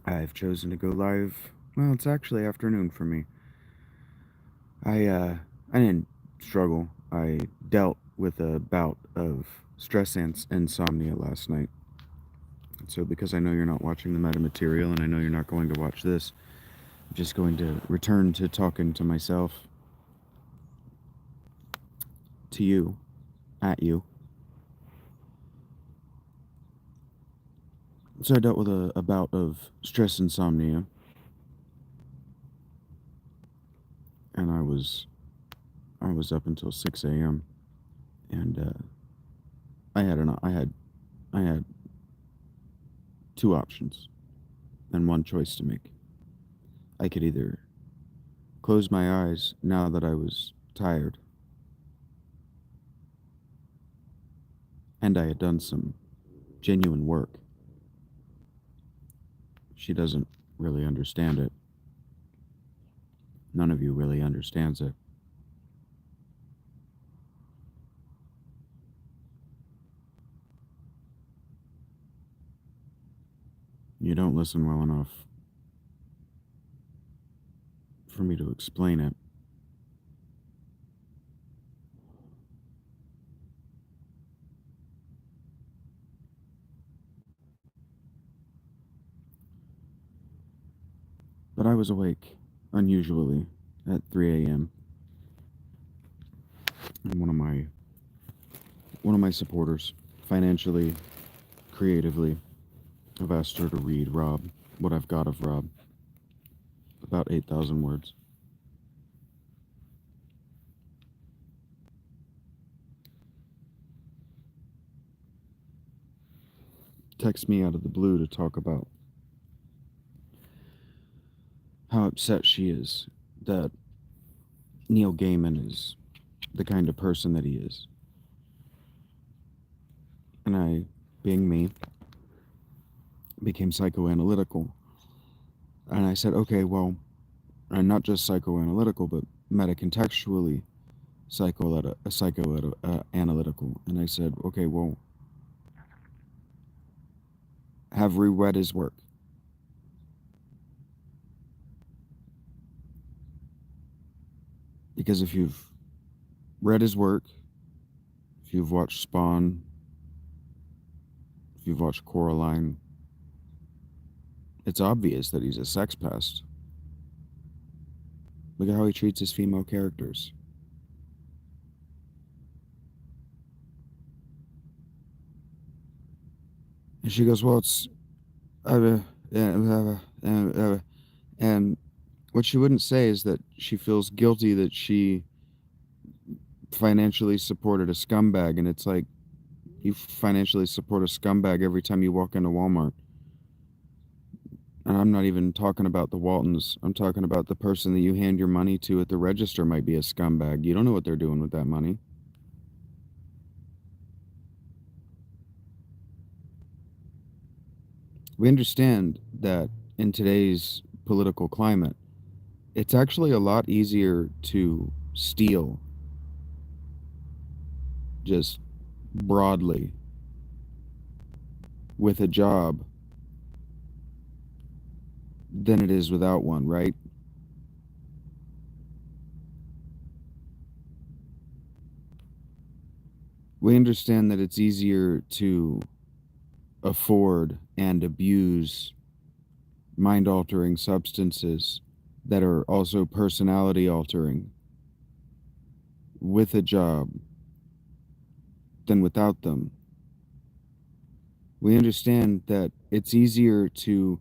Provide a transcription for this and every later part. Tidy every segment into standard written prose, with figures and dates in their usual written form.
I've chosen to go live. Well, it's actually afternoon for me. I didn't struggle. I dealt with a bout of stress and insomnia last night. So because I know you're not watching the meta material and I know you're not going to watch this, I'm just going to return to talking to myself, to you, at you. So I dealt with a bout of stress insomnia, and I was up until 6 a.m. and I had two options and one choice to make. I could either close my eyes now that I was tired and I had done some genuine work. She doesn't really understand it. None of you really understands it. You don't listen well enough for me to explain it. But I was awake, unusually, at 3 a.m. And one of my supporters, financially, creatively, I've asked her to read Rob, what I've got of Rob, about 8,000 words. Text me out of the blue to talk about how upset she is that Neil Gaiman is the kind of person that he is. And I, being me, became psychoanalytical. And I said, okay, well, and not just psychoanalytical, but metacontextually psychoanalytical. And I said, okay, well, have reread his work. Because if you've read his work, if you've watched Spawn, if you've watched Coraline, it's obvious that he's a sex pest. Look at how he treats his female characters. And she goes, well, it's... and what she wouldn't say is that she feels guilty that she financially supported a scumbag. And it's like, you financially support a scumbag every time you walk into Walmart. And I'm not even talking about the Waltons. I'm talking about the person that you hand your money to at the register might be a scumbag. You don't know what they're doing with that money. We understand that in today's political climate, it's actually a lot easier to steal, just broadly, with a job than it is without one, right? We understand that it's easier to afford and abuse mind altering substances that are also personality altering with a job than without them. We understand that it's easier to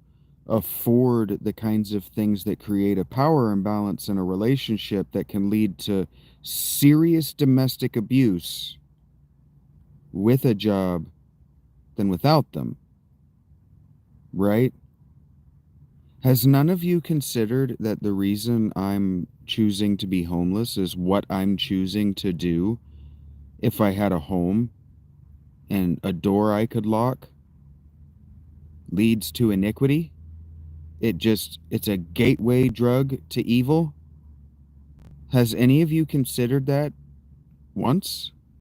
afford the kinds of things that create a power imbalance in a relationship that can lead to serious domestic abuse with a job than without them, right? Has none of you considered that the reason I'm choosing to be homeless is what I'm choosing to do if I had a home and a door I could lock leads to iniquity? It's a gateway drug to evil. Has any of you considered that once?